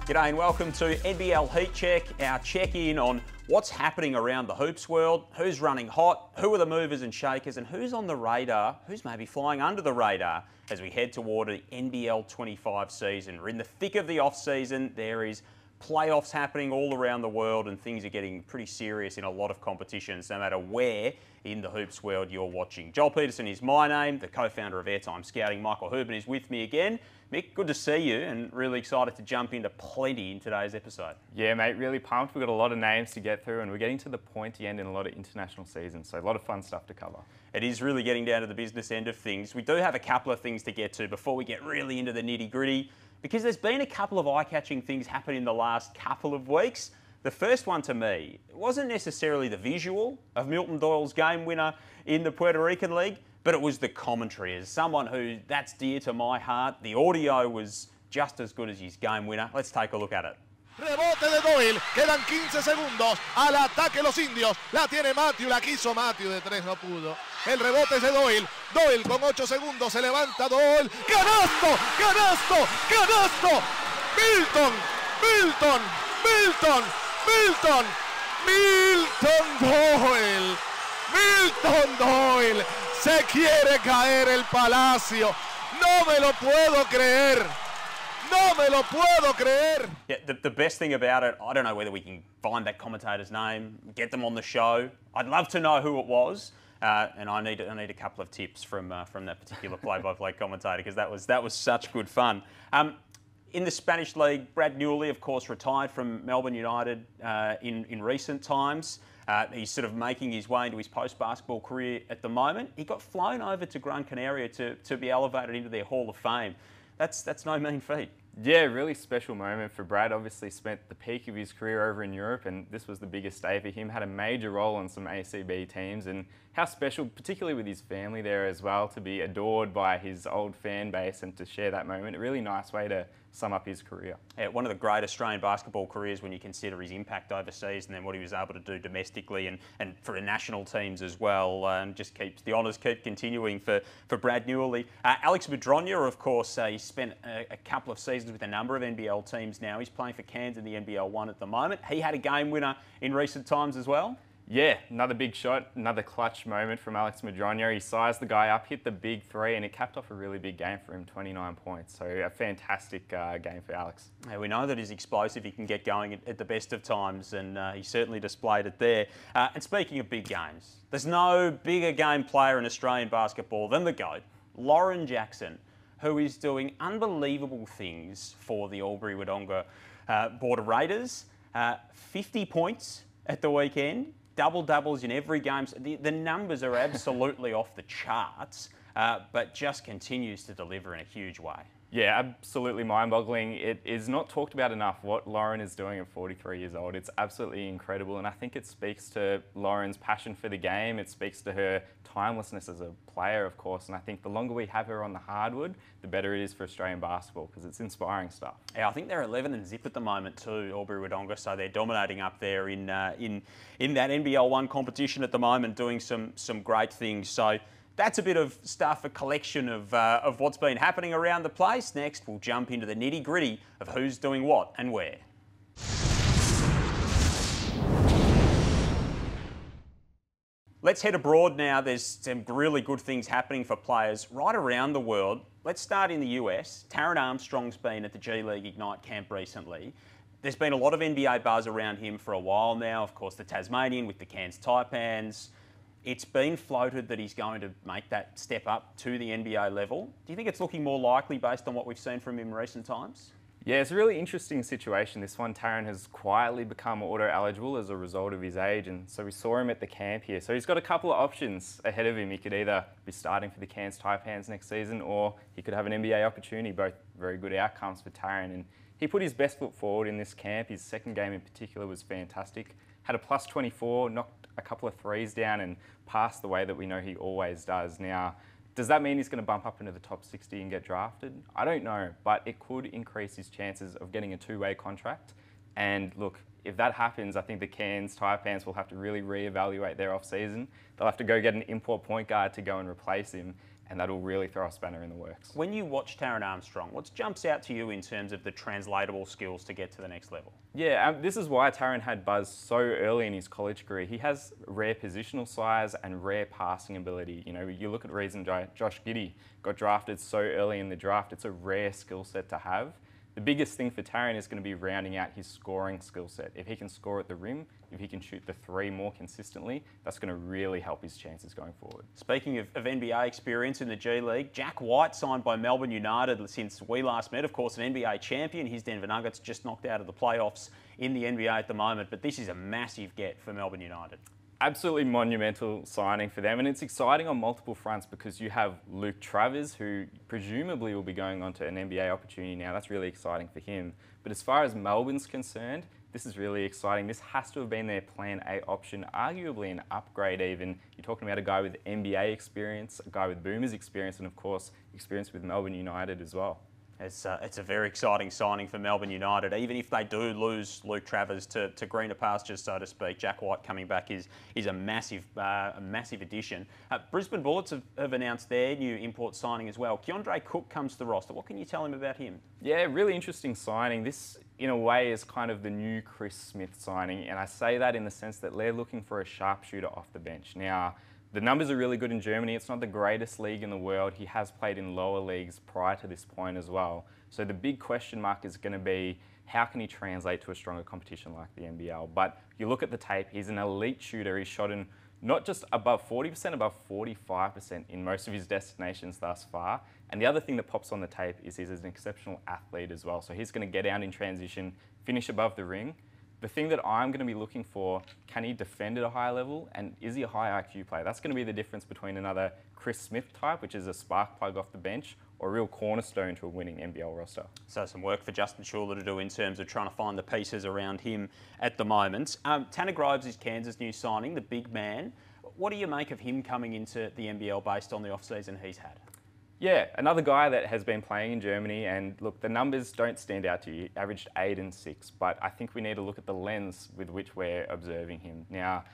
G'day and welcome to NBL Heat Check, our check-in on what's happening around the hoops world, who's running hot, who are the movers and shakers, and who's on the radar, who's maybe flying under the radar as we head toward the NBL 25 season. We're in the thick of the off-season. There is playoffs happening all around the world and things are getting pretty serious in a lot of competitions, no matter where in the hoops world you're watching. Joel Peterson is my name, the co-founder of Airtime Scouting. Michael Houben is with me again. Mick, good to see you and really excited to jump into plenty in today's episode. Yeah, mate, really pumped. We've got a lot of names to get through and we're getting to the pointy end in a lot of international seasons, so a lot of fun stuff to cover. It is really getting down to the business end of things. We do have a couple of things to get to before we get really into the nitty-gritty, because there's been a couple of eye-catching things happen in the last couple of weeks. The first one to me wasn't necessarily the visual of Milton Doyle's game winner in the Puerto Rican League, but it was the commentary. As someone who that's dear to my heart, the audio was just as good as his game winner. Let's take a look at it. Rebote de Doyle, quedan 15 segundos, al ataque los indios, la tiene Matthew, la quiso Matthew, de tres no pudo. El rebote es de Doyle, Doyle con 8 segundos, se levanta Doyle, ¡canasto! ¡Canasto! ¡Canasto! Milton, Milton, Milton, Milton, Milton Doyle, Milton Doyle, se quiere caer el palacio, no me lo puedo creer. No me lo puedo creer. Yeah, the best thing about it, I don't know whether we can find that commentator's name, get them on the show. I'd love to know who it was, and I need a couple of tips from that particular play-by-play commentator, because that was such good fun. In the Spanish League, Brad Newley, of course, retired from Melbourne United in recent times. He's sort of making his way into his post-basketball career at the moment. He got flown over to Gran Canaria to be elevated into their Hall of Fame. That's no mean feat. Yeah, really special moment for Brad. Obviously spent the peak of his career over in Europe and this was the biggest day for him. Had a major role on some ACB teams, and how special, particularly with his family there as well, to be adored by his old fan base and to share that moment. A really nice way to sum up his career. Yeah, one of the great Australian basketball careers when you consider his impact overseas and then what he was able to do domestically and for the national teams as well. Just keeps the honours keep continuing for Brad Newley. Alex Madronya, of course, he spent a couple of seasons with a number of NBL teams now. He's playing for Cairns in the NBL 1 at the moment. He had a game winner in recent times as well. Yeah, another big shot, another clutch moment from Alex Madronya. He sized the guy up, hit the big three, and it capped off a really big game for him, 29 points. So a fantastic game for Alex. Yeah, we know that he's explosive. He can get going at the best of times, and he certainly displayed it there. And speaking of big games, there's no bigger game player in Australian basketball than the GOAT, Lauren Jackson, who is doing unbelievable things for the Albury-Wodonga Border Raiders. 50 points at the weekend. Double-doubles in every game. The numbers are absolutely off the charts, but just continues to deliver in a huge way. Yeah, absolutely mind-boggling. It is not talked about enough what Lauren is doing at 43 years old. It's absolutely incredible, and I think it speaks to Lauren's passion for the game. It speaks to her timelessness as a player, of course, and I think the longer we have her on the hardwood, the better it is for Australian basketball, because it's inspiring stuff. Yeah, I think they're 11 and zip at the moment too, Albury-Wodonga, so they're dominating up there in that NBL 1 competition at the moment, doing some great things. So that's a bit of stuff, a collection of what's been happening around the place. Next, we'll jump into the nitty-gritty of who's doing what and where. Let's head abroad now. There's some really good things happening for players right around the world. Let's start in the US. Taron Armstrong's been at the G League Ignite camp recently. There's been a lot of NBA buzz around him for a while now. Of course, the Tasmanian with the Cairns Taipans. It's been floated that he's going to make that step up to the NBA level. Do you think it's looking more likely based on what we've seen from him in recent times? Yeah, it's a really interesting situation. This one, Taron has quietly become auto-eligible as a result of his age, and so we saw him at the camp here. So he's got a couple of options ahead of him. He could either be starting for the Cairns Taipans next season, or he could have an NBA opportunity, both very good outcomes for Taron. And he put his best foot forward in this camp. His second game in particular was fantastic. Had a plus 24, knocked a couple of threes down and passed the way that we know he always does. Now, does that mean he's going to bump up into the top 60 and get drafted? I don't know, but it could increase his chances of getting a two-way contract. And look, if that happens, I think the Cairns Taipans will have to really reevaluate their off-season. They'll have to go get an import point guard to go and replace him. and that'll really throw a spanner in the works. When you watch Taran Armstrong, what jumps out to you in terms of the translatable skills to get to the next level? Yeah, this is why Taran had buzz so early in his college career. He has rare positional size and rare passing ability. You know, you look at the reason Josh Giddey got drafted so early in the draft. It's a rare skill set to have. The biggest thing for Taran is going to be rounding out his scoring skill set. If he can score at the rim, if he can shoot the three more consistently, that's going to really help his chances going forward. Speaking of NBA experience in the G League, Jack White signed by Melbourne United since we last met. Of course, an NBA champion. His Denver Nuggets just knocked out of the playoffs in the NBA at the moment, but this is a massive get for Melbourne United. Absolutely monumental signing for them, and it's exciting on multiple fronts because you have Luke Travers, who presumably will be going on to an NBA opportunity now. That's really exciting for him. But as far as Melbourne's concerned, this is really exciting. This has to have been their plan A option, arguably an upgrade even. You're talking about a guy with NBA experience, a guy with Boomers experience, and of course, experience with Melbourne United as well. It's a very exciting signing for Melbourne United. Even if they do lose Luke Travers to greener pastures, so to speak, Jack White coming back is a massive addition. Brisbane Bullets have announced their new import signing as well. Keandre Cook comes to the roster. What can you tell him about him? Yeah, really interesting signing. This, in a way, is kind of the new Chris Smith signing, and I say that in the sense that they're looking for a sharpshooter off the bench. Now, the numbers are really good in Germany. It's not the greatest league in the world. He has played in lower leagues prior to this point as well. So the big question mark is going to be, how can he translate to a stronger competition like the NBL? But you look at the tape, he's an elite shooter. He's shot in not just above 40%, above 45% in most of his destinations thus far. And the other thing that pops on the tape is he's an exceptional athlete as well. So he's going to get out in transition, finish above the ring. The thing that I'm going to be looking for, can he defend at a high level, and is he a high IQ player? That's going to be the difference between another Chris Smith type, which is a spark plug off the bench, or a real cornerstone to a winning NBL roster. So some work for Justin Schuller to do in terms of trying to find the pieces around him at the moment. Tanner Groves is Kansas' new signing, the big man. What do you make of him coming into the NBL based on the off-season he's had? Yeah, another guy that has been playing in Germany, and look, the numbers don't stand out to you. He averaged 8 and 6, but I think we need to look at the lens with which we're observing him. Now,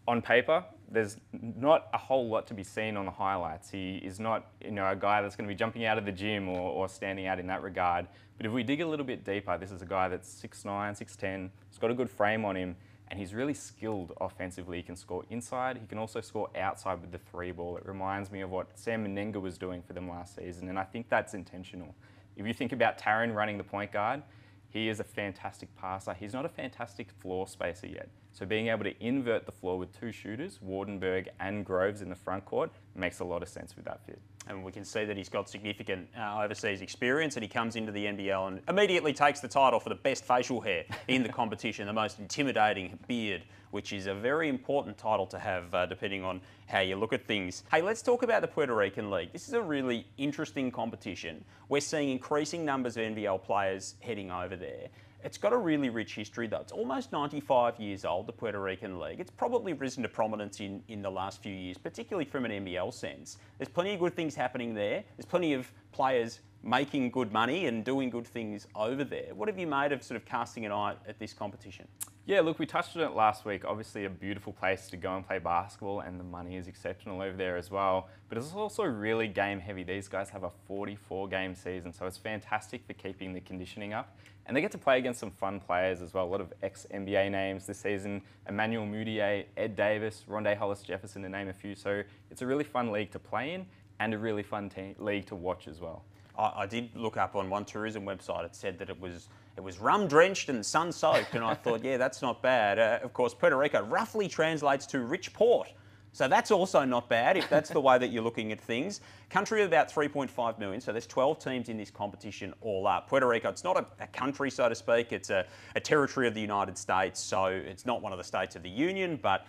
on paper, there's not a whole lot to be seen on the highlights. He is not, a guy that's going to be jumping out of the gym or standing out in that regard. But if we dig a little bit deeper, this is a guy that's 6'9", 6'10", he's got a good frame on him, and he's really skilled offensively. He can score inside. He can also score outside with the three ball. It reminds me of what Sam Menenga was doing for them last season, and I think that's intentional. If you think about Taran running the point guard, he is a fantastic passer. He's not a fantastic floor spacer yet. So being able to invert the floor with two shooters, Wardenberg and Groves in the front court, makes a lot of sense with that fit. And we can see that he's got significant overseas experience, and he comes into the NBL and immediately takes the title for the best facial hair in the competition, the most intimidating beard, which is a very important title to have depending on how you look at things. Hey, let's talk about the Puerto Rican League. This is a really interesting competition. We're seeing increasing numbers of NBL players heading over there. It's got a really rich history though. It's almost 95 years old, the Puerto Rican League. It's probably risen to prominence in the last few years, particularly from an NBL sense. There's plenty of good things happening there. There's plenty of players making good money and doing good things over there. What have you made of sort of casting an eye at this competition? Yeah, look, we touched on it last week. Obviously a beautiful place to go and play basketball, and the money is exceptional over there as well. But it's also really game heavy. These guys have a 44-game season, so it's fantastic for keeping the conditioning up. And they get to play against some fun players as well. A lot of ex-NBA names this season. Emmanuel Mudiay, Ed Davis, Rondé Hollis-Jefferson, to name a few. So it's a really fun league to play in and a really fun league to watch as well. I did look up on one tourism website. It said that it was rum-drenched and sun-soaked, and I thought, yeah, that's not bad. Of course, Puerto Rico roughly translates to rich port. So that's also not bad if that's the way that you're looking at things. Country of about 3.5 million, so there's 12 teams in this competition all up. Puerto Rico, it's not a country, so to speak. It's a territory of the United States, so it's not one of the states of the Union, but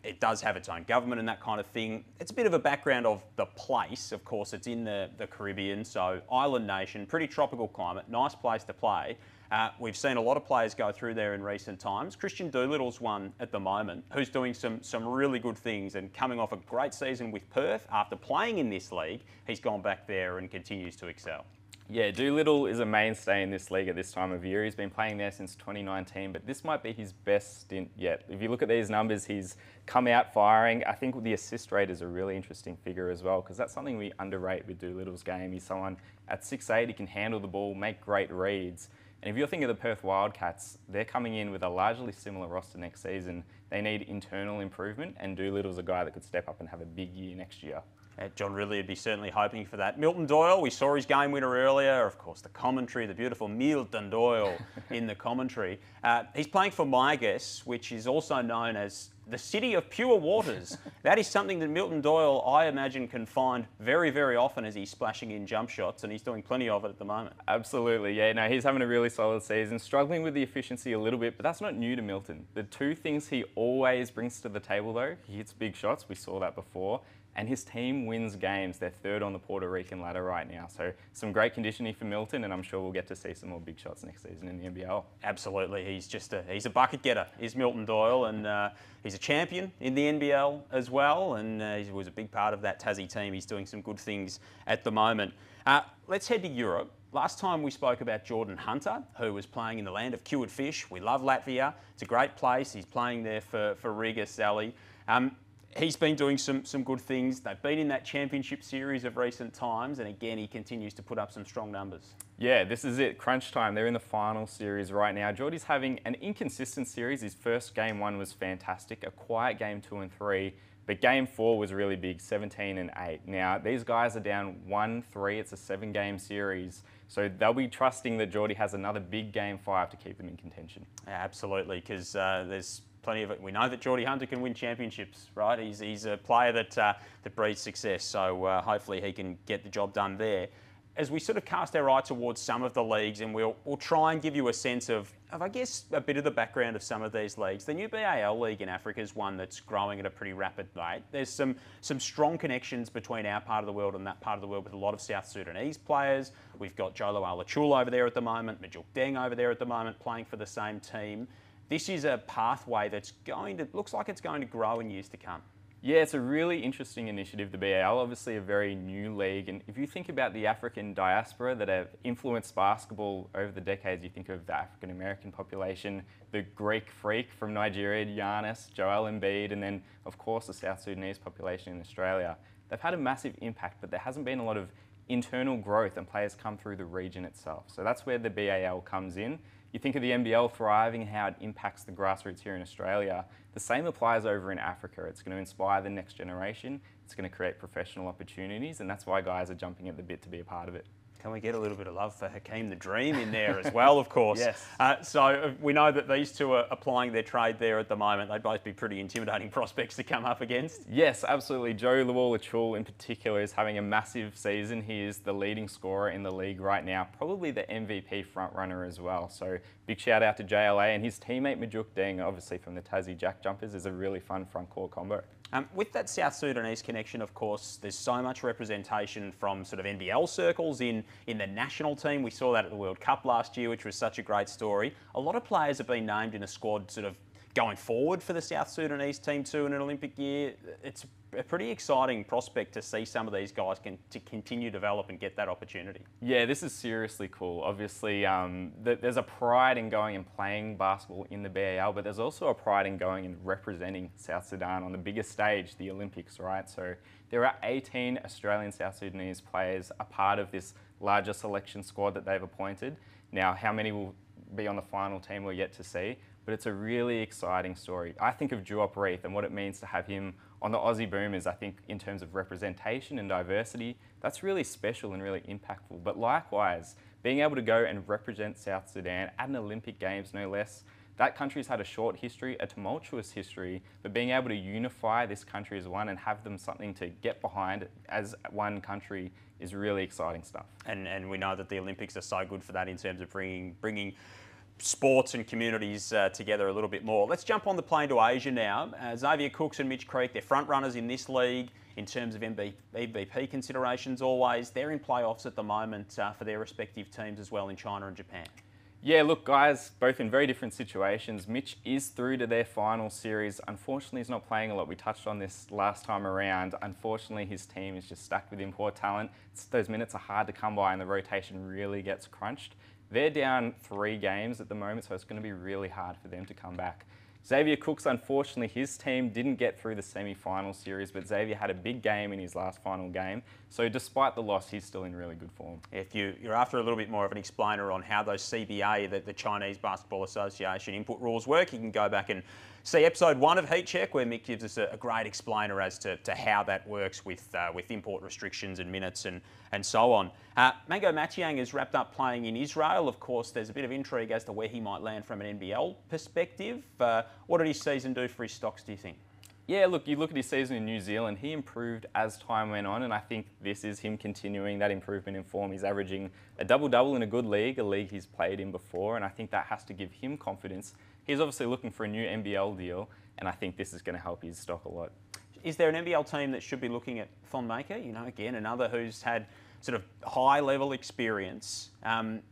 it does have its own government and that kind of thing. It's a bit of a background of the place. Of course, it's in the Caribbean, so island nation, pretty tropical climate, nice place to play. We've seen a lot of players go through there in recent times. Christian Doolittle's one at the moment, who's doing some really good things and coming off a great season with Perth. After playing in this league, he's gone back there and continues to excel. Yeah, Doolittle is a mainstay in this league at this time of year. He's been playing there since 2019, but this might be his best stint yet. If you look at these numbers, he's come out firing. I think the assist rate is a really interesting figure as well, because that's something we underrate with Doolittle's game. He's someone at 6'8", he can handle the ball, make great reads. And if you're thinking of the Perth Wildcats, they're coming in with a largely similar roster next season. They need internal improvement, and Doolittle's a guy that could step up and have a big year next year. John Ridley would be certainly hoping for that. Milton Doyle, we saw his game winner earlier. Of course, the commentary, the beautiful Milton Doyle in the commentary. He's playing for Mygas, which is also known as the city of pure waters. That is something that Milton Doyle, I imagine, can find very, very often as he's splashing in jump shots, and he's doing plenty of it at the moment. Absolutely, yeah. No, he's having a really solid season, struggling with the efficiency a little bit, but that's not new to Milton. The two things he always brings to the table, though, he hits big shots. We saw that before. And his team wins games. They're third on the Puerto Rican ladder right now. So some great conditioning for Milton, and I'm sure we'll get to see some more big shots next season in the NBL. Absolutely. He's a bucket getter, is Milton Doyle, and he's a champion in the NBL as well, and he was a big part of that Tassie team. He's doing some good things at the moment. Let's head to Europe. Last time we spoke about Jordan Hunter, who was playing in the land of cured fish. We love Latvia. It's a great place. He's playing there for Riga Sally. He's been doing some good things. They've been in that championship series of recent times, and again, he continues to put up some strong numbers. Yeah, this is it, crunch time. They're in the final series right now. Geordie's having an inconsistent series. His first game 1 was fantastic, a quiet game 2 and 3, but game 4 was really big, 17 and 8. Now, these guys are down 1-3. It's a 7-game series, so they'll be trusting that Geordie has another big game 5 to keep them in contention. Yeah, absolutely, because there's plenty of it. We know that Geordie Hunter can win championships, right? He's a player that breeds success, so hopefully he can get the job done there. As we sort of cast our eye towards some of the leagues, and we'll try and give you a sense of, I guess, a bit of the background of some of these leagues. The new BAL league in Africa is one that's growing at a pretty rapid rate. There's some strong connections between our part of the world and that part of the world with a lot of South Sudanese players. We've got Jolo Alachul over there at the moment, Majuk Deng over there at the moment, playing for the same team. This is a pathway that's looks like it's going to grow in years to come. Yeah, it's a really interesting initiative, the BAL, obviously a very new league. And if you think about the African diaspora that have influenced basketball over the decades, you think of the African American population, the Greek freak from Nigeria, Giannis, Joel Embiid, and then, of course, the South Sudanese population in Australia. They've had a massive impact, but there hasn't been a lot of internal growth and players come through the region itself. So that's where the BAL comes in. You think of the NBL thriving and how it impacts the grassroots here in Australia. The same applies over in Africa. It's going to inspire the next generation. It's going to create professional opportunities, and that's why guys are jumping at the bit to be a part of it. Can we get a little bit of love for Hakeem the Dream in there as well, of course? Yes. So we know that these two are applying their trade there at the moment. They'd both be pretty intimidating prospects to come up against. Yes, absolutely. Joe Lawal-Achul in particular is having a massive season. He is the leading scorer in the league right now, probably the MVP frontrunner as well. So big shout out to JLA, and his teammate Majuk Deng, obviously from the Tassie Jack Jumpers, is a really fun front court combo. With that South Sudanese connection, of course, there's so much representation from sort of NBL circles in the national team. We saw that at the World Cup last year, which was such a great story. A lot of players have been named in a squad sort of going forward for the South Sudanese team too in an Olympic year. It's a pretty exciting prospect to see some of these guys to continue to develop and get that opportunity. Yeah, this is seriously cool. Obviously, there's a pride in going and playing basketball in the BAL, but there's also a pride in going and representing South Sudan on the biggest stage, the Olympics, right? So there are 18 Australian South Sudanese players a part of this larger selection squad that they've appointed. Now, how many will be on the final team, we're yet to see, but it's a really exciting story. I think of Duop Reith and what it means to have him on the Aussie Boomers. I think in terms of representation and diversity, that's really special and really impactful. But likewise, being able to go and represent South Sudan at an Olympic Games, no less, that country's had a short history, a tumultuous history, but being able to unify this country as one and have them something to get behind as one country is really exciting stuff. And we know that the Olympics are so good for that in terms of bringing sports and communities together a little bit more. Let's jump on the plane to Asia now. Xavier Cooks and Mitch Creek, they're front runners in this league in terms of MVP considerations always. They're in playoffs at the moment for their respective teams as well in China and Japan. Yeah, look, guys, both in very different situations. Mitch is through to their final series. Unfortunately, he's not playing a lot. We touched on this last time around. Unfortunately, his team is just stacked with import talent. Those minutes are hard to come by and the rotation really gets crunched. They're down 3 games at the moment, so it's going to be really hard for them to come back. Xavier Cooks, unfortunately, his team didn't get through the semi-final series, but Xavier had a big game in his last final game. So despite the loss, he's still in really good form. If you're after a little bit more of an explainer on how those CBA, the Chinese Basketball Association input rules work, you can go back and see episode 1 of Heat Check, where Mick gives us a great explainer as to how that works with import restrictions and minutes and so on. Mango Matiang has wrapped up playing in Israel. Of course, there's a bit of intrigue as to where he might land from an NBL perspective. What did his season do for his stocks, do you think? Yeah, look, you look at his season in New Zealand, he improved as time went on, and I think this is him continuing that improvement in form. He's averaging a double-double in a good league, a league he's played in before, and I think that has to give him confidence. He's obviously looking for a new NBL deal, and I think this is going to help his stock a lot. Is there an NBL team that should be looking at Thon Maker? You know, again, another who's had sort of high-level experience.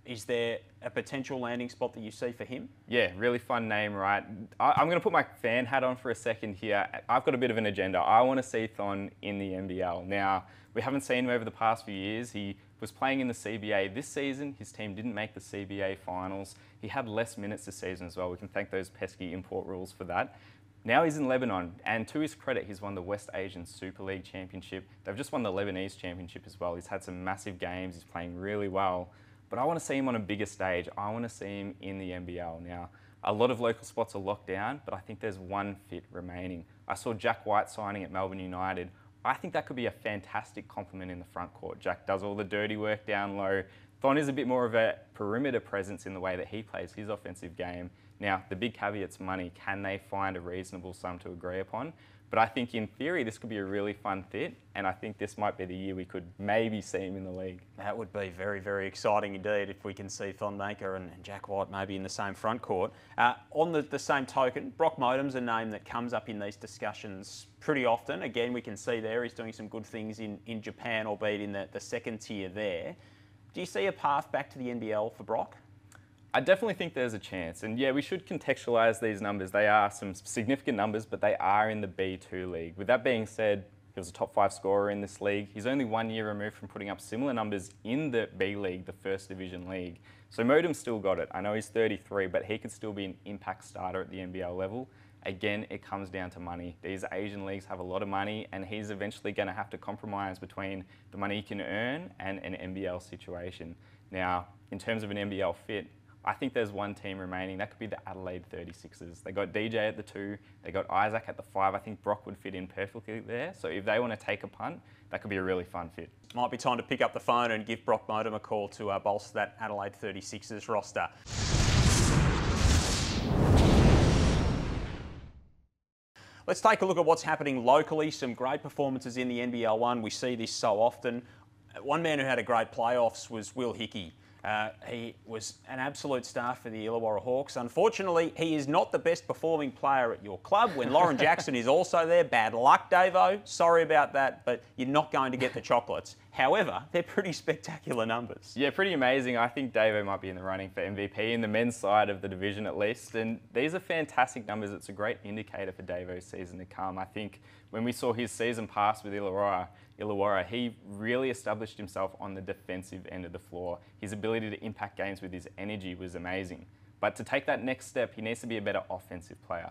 Is there a potential landing spot that you see for him? Yeah, really fun name, right? I'm going to put my fan hat on for a second here. I've got a bit of an agenda. I want to see Thon in the NBL. Now, we haven't seen him over the past few years. He was playing in the CBA this season. His team didn't make the CBA finals. He had less minutes this season as well. We can thank those pesky import rules for that. Now he's in Lebanon, and to his credit, he's won the West Asian Super League Championship. They've just won the Lebanese Championship as well. He's had some massive games. He's playing really well. But I want to see him on a bigger stage. I want to see him in the NBL. Now, a lot of local spots are locked down, but I think there's one fit remaining. I saw Jack White signing at Melbourne United. I think that could be a fantastic complement in the front court. Jack does all the dirty work down low. Thon is a bit more of a perimeter presence in the way that he plays his offensive game. Now, the big caveat's money. Can they find a reasonable sum to agree upon? But I think in theory, this could be a really fun fit, and I think this might be the year we could maybe see him in the league. That would be very, very exciting indeed if we can see Thon Maker and Jack White maybe in the same front court. On the same token, Brock Modem's a name that comes up in these discussions pretty often. Again, we can see there he's doing some good things in Japan, albeit in the second tier there. Do you see a path back to the NBL for Brock? I definitely think there's a chance. And yeah, we should contextualise these numbers. They are some significant numbers, but they are in the B2 league. With that being said, he was a top 5 scorer in this league. He's only 1 year removed from putting up similar numbers in the B League, the first division league. So Modem's still got it. I know he's 33, but he could still be an impact starter at the NBL level. Again, it comes down to money. These Asian leagues have a lot of money, and he's eventually going to have to compromise between the money he can earn and an NBL situation. Now, in terms of an NBL fit, I think there's one team remaining. That could be the Adelaide 36ers. They got DJ at the 2, they got Isaac at the 5. I think Brock would fit in perfectly there. So if they want to take a punt, that could be a really fun fit. Might be time to pick up the phone and give Brock Modem a call to bolster that Adelaide 36ers roster. Let's take a look at what's happening locally. Some great performances in the NBL 1. We see this so often. One man who had a great playoffs was Will Hickey. He was an absolute star for the Illawarra Hawks. Unfortunately, he is not the best performing player at your club when Lauren Jackson is also there. Bad luck, Davo. Sorry about that, but you're not going to get the chocolates. However, they're pretty spectacular numbers. Yeah, pretty amazing. I think Davo might be in the running for MVP in the men's side of the division at least. And these are fantastic numbers. It's a great indicator for Davo's season to come. I think when we saw his season pass with Illawarra, he really established himself on the defensive end of the floor. His ability to impact games with his energy was amazing. But to take that next step, he needs to be a better offensive player.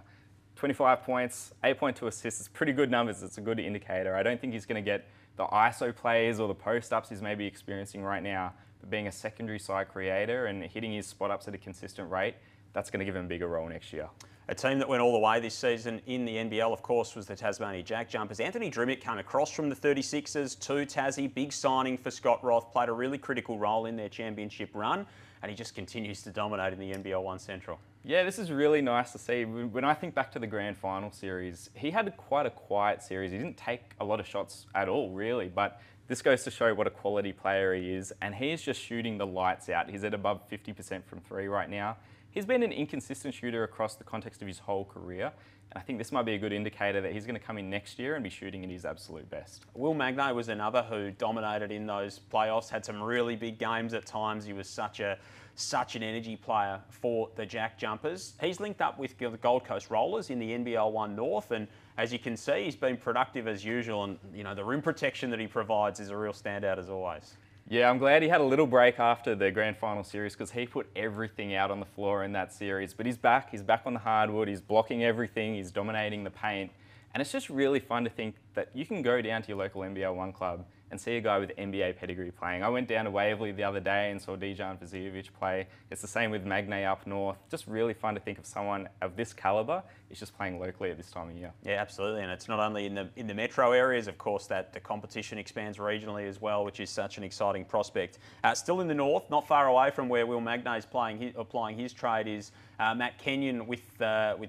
25 points, 8.2 assists, it's pretty good numbers. It's a good indicator. I don't think he's going to get the ISO plays or the post-ups he's maybe experiencing right now. But being a secondary side creator and hitting his spot-ups at a consistent rate, that's going to give him a bigger role next year. A team that went all the way this season in the NBL, of course, was the Tasmania Jack Jumpers. Anthony Drimmick came across from the 36ers to Tassie. Big signing for Scott Roth. Played a really critical role in their championship run. And he just continues to dominate in the NBL 1 Central. Yeah, this is really nice to see. When I think back to the grand final series, he had quite a quiet series. He didn't take a lot of shots at all, really. But this goes to show what a quality player he is. And he's just shooting the lights out. He's at above 50% from 3 right now. He's been an inconsistent shooter across the context of his whole career. And I think this might be a good indicator that he's going to come in next year and be shooting at his absolute best. Will Magnay was another who dominated in those playoffs, had some really big games at times. He was such an energy player for the Jack Jumpers. He's linked up with the Gold Coast Rollers in the NBL 1 North, and as you can see, he's been productive as usual, and the rim protection that he provides is a real standout as always. Yeah, I'm glad he had a little break after the grand final series because he put everything out on the floor in that series. But he's back on the hardwood, he's blocking everything, he's dominating the paint. And it's just really fun to think that you can go down to your local NBL 1 club and see a guy with NBA pedigree playing. I went down to Waverley the other day and saw Dejan Vasiljevic play. It's the same with Magnay up north. Just really fun to think of someone of this calibre is just playing locally at this time of year. Yeah, absolutely, and it's not only in the metro areas, of course, that the competition expands regionally as well, which is such an exciting prospect. Still in the north, not far away from where Will Magnay is applying his trade, is Matt Kenyon with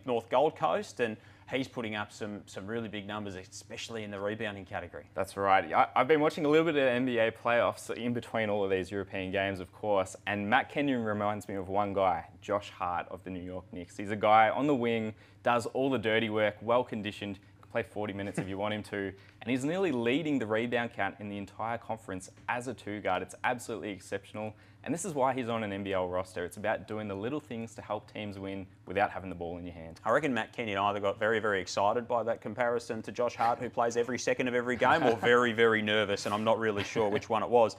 North Gold Coast, and he's putting up some really big numbers, especially in the rebounding category. That's right. I've been watching a little bit of NBA playoffs in between all of these European games, of course, and Matt Kenyon reminds me of one guy, Josh Hart of the New York Knicks. He's a guy on the wing, does all the dirty work, well-conditioned, can play 40 minutes if you want him to, and he's nearly leading the rebound count in the entire conference as a two-guard. It's absolutely exceptional. And this is why he's on an NBL roster. It's about doing the little things to help teams win without having the ball in your hand. I reckon Matt Kenyon either got very, very excited by that comparison to Josh Hart, who plays every second of every game, or very, very nervous, and I'm not really sure which one it was.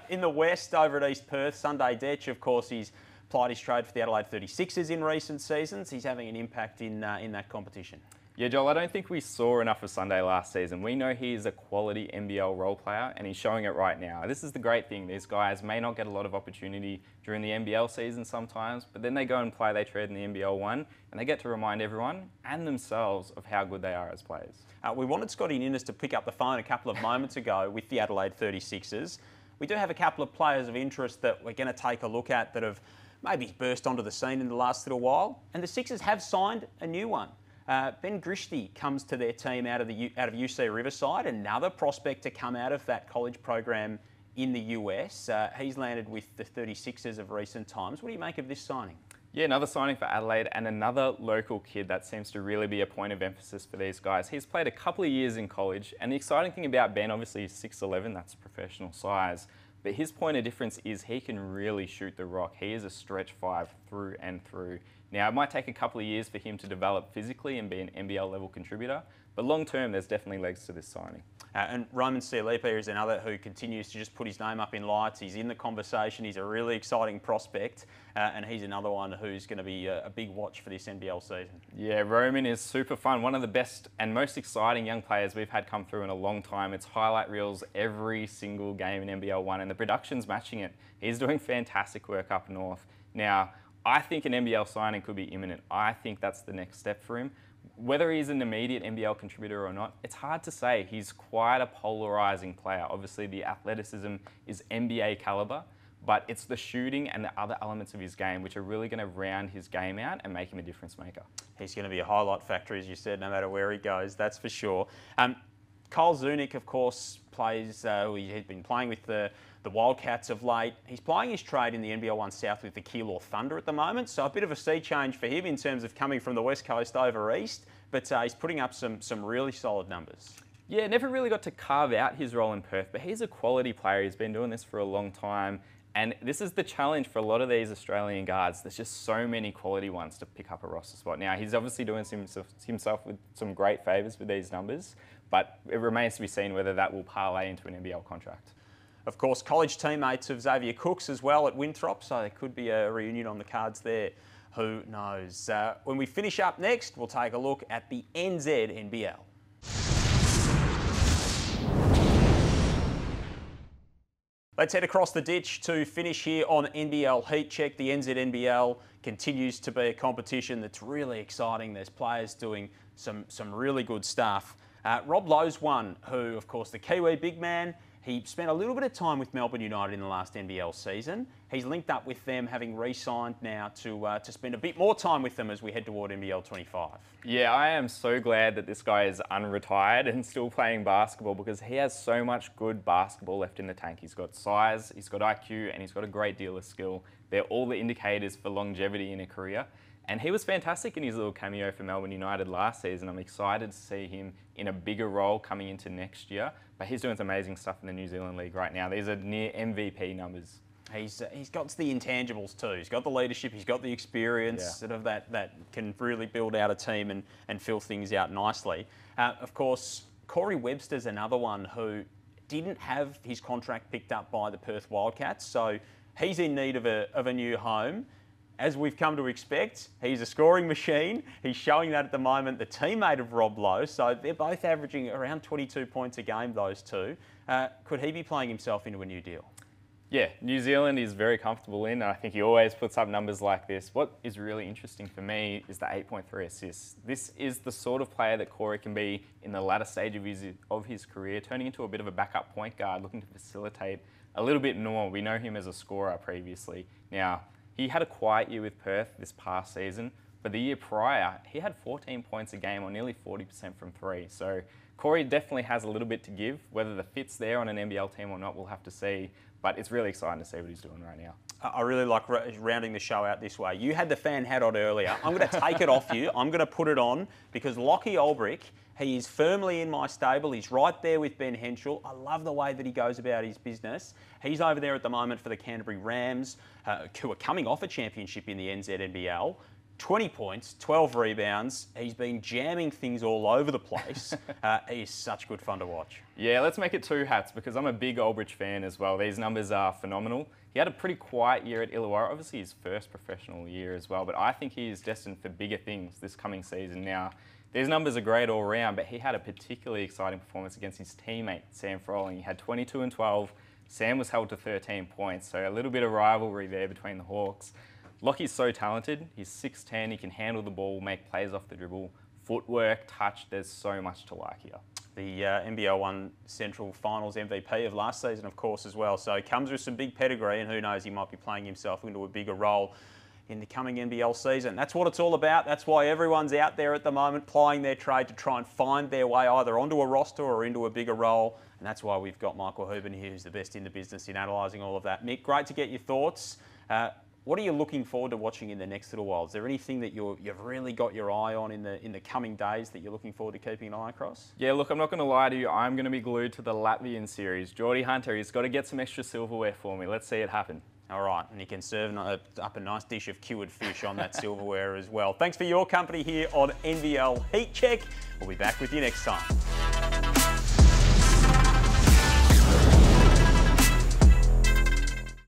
In the West, over at East Perth, Sunday Detch, of course, he's plied his trade for the Adelaide 36ers in recent seasons. He's having an impact in that competition. Yeah, Joel, I don't think we saw enough of Sunday last season. We know he is a quality NBL role player, and he's showing it right now. This is the great thing. These guys may not get a lot of opportunity during the NBL season sometimes, but then they go and play their trade in the NBL 1, and they get to remind everyone and themselves of how good they are as players. We wanted Scotty Ninnis to pick up the phone a couple of moments ago with the Adelaide 36ers. We do have a couple of players of interest that we're going to take a look at that have maybe burst onto the scene in the last little while, and the Sixers have signed a new one. Ben Grishty comes to their team out of UC Riverside, another prospect to come out of that college program in the US. He's landed with the 36ers of recent times. What do you make of this signing? Yeah, another signing for Adelaide and another local kid that seems to really be a point of emphasis for these guys. He's played a couple of years in college, and the exciting thing about Ben, obviously he's 6'11", that's professional size, but his point of difference is he can really shoot the rock. He is a stretch five through and through. Now, it might take a couple of years for him to develop physically and be an NBL level contributor, but long term, there's definitely legs to this signing. And Roman Cialipa is another who continues to just put his name up in lights. He's in the conversation. He's a really exciting prospect, and he's another one who's going to be a big watch for this NBL season. Yeah, Roman is super fun. One of the best and most exciting young players we've had come through in a long time. It's highlight reels every single game in NBL 1, and the production's matching it. He's doing fantastic work up north. Now, I think an NBL signing could be imminent. I think that's the next step for him. Whether he's an immediate NBL contributor or not, it's hard to say. He's quite a polarising player. Obviously, the athleticism is NBA calibre, but it's the shooting and the other elements of his game which are really going to round his game out and make him a difference maker. He's going to be a highlight factor, as you said, no matter where he goes, that's for sure. Kyle Zunic, of course, plays. He's been playing with the Wildcats of late. He's playing his trade in the NBL 1 South with the Keilor Thunder at the moment, so a bit of a sea change for him in terms of coming from the West Coast over east, but he's putting up some really solid numbers. Yeah, never really got to carve out his role in Perth, but he's a quality player. He's been doing this for a long time, and this is the challenge for a lot of these Australian guards. There's just so many quality ones to pick up a roster spot. Now, he's obviously doing himself with some great favours with these numbers, but it remains to be seen whether that will parlay into an NBL contract. Of course, college teammates of Xavier Cooks as well at Winthrop, so there could be a reunion on the cards there. Who knows? When we finish up next, we'll take a look at the NZ-NBL. Let's head across the ditch to finish here on NBL Heat Check. The NZ-NBL continues to be a competition that's really exciting. There's players doing some really good stuff. Rob Lowe's one, who, of course, the Kiwi big man, He spent a little bit of time with Melbourne United in the last NBL season. He's linked up with them, having re-signed now to spend a bit more time with them as we head toward NBL 25. Yeah, I am so glad that this guy is unretired and still playing basketball, because he has so much good basketball left in the tank. He's got size, he's got IQ, and he's got a great deal of skill. They're all the indicators for longevity in a career. And he was fantastic in his little cameo for Melbourne United last season. I'm excited to see him in a bigger role coming into next year. But he's doing some amazing stuff in the New Zealand League right now. These are near MVP numbers. He's got the intangibles too. He's got the leadership, he's got the experience, sort of that can really build out a team and fill things out nicely. Of course, Corey Webster's another one who didn't have his contract picked up by the Perth Wildcats, so he's in need of a new home. As we've come to expect, he's a scoring machine. He's showing that at the moment. The teammate of Rob Lowe, so they're both averaging around 22 points a game, those two. Could he be playing himself into a new deal? Yeah, New Zealand is very comfortable in, and I think he always puts up numbers like this. What is really interesting for me is the 8.3 assists. This is the sort of player that Corey can be in the latter stage of his career, turning into a bit of a backup point guard, looking to facilitate a little bit more. We know him as a scorer previously. Now, he had a quiet year with Perth this past season, but the year prior, he had 14 points a game or nearly 40% from three. So Corey definitely has a little bit to give. Whether the fit's there on an NBL team or not, we'll have to see. But it's really exciting to see what he's doing right now. I really like rounding the show out this way. You had the fan hat on earlier. I'm going to take it off you. I'm going to put it on because Lockie Olbrich, he is firmly in my stable. He's right there with Ben Henschel. I love the way that he goes about his business. He's over there at the moment for the Canterbury Rams, who are coming off a championship in the NZNBL. 20 points, 12 rebounds. He's been jamming things all over the place. He's such good fun to watch. Yeah, let's make it two hats because I'm a big Olbrich fan as well. These numbers are phenomenal. He had a pretty quiet year at Illawarra, obviously his first professional year as well, but I think he is destined for bigger things this coming season. Now, these numbers are great all round, but he had a particularly exciting performance against his teammate, Sam Froling. He had 22 and 12. Sam was held to 13 points, so a little bit of rivalry there between the Hawks. Lockie's so talented. He's 6'10", he can handle the ball, make plays off the dribble, footwork, touch, there's so much to like here. The NBL 1 Central Finals MVP of last season, of course, as well. So he comes with some big pedigree, and who knows, he might be playing himself into a bigger role in the coming NBL season. That's what it's all about. That's why everyone's out there at the moment plying their trade to try and find their way either onto a roster or into a bigger role. And that's why we've got Michael Houben here, who's the best in the business in analysing all of that. Mick, great to get your thoughts. What are you looking forward to watching in the next little while? Is there anything that you've really got your eye on in the coming days that you're looking forward to keeping an eye across? Yeah, look, I'm not going to lie to you. I'm going to be glued to the Latvian series. Geordie Hunter, he's got to get some extra silverware for me. Let's see it happen. All right, and you can serve up a nice dish of cured fish on that silverware as well. Thanks for your company here on NBL Heat Check. We'll be back with you next time.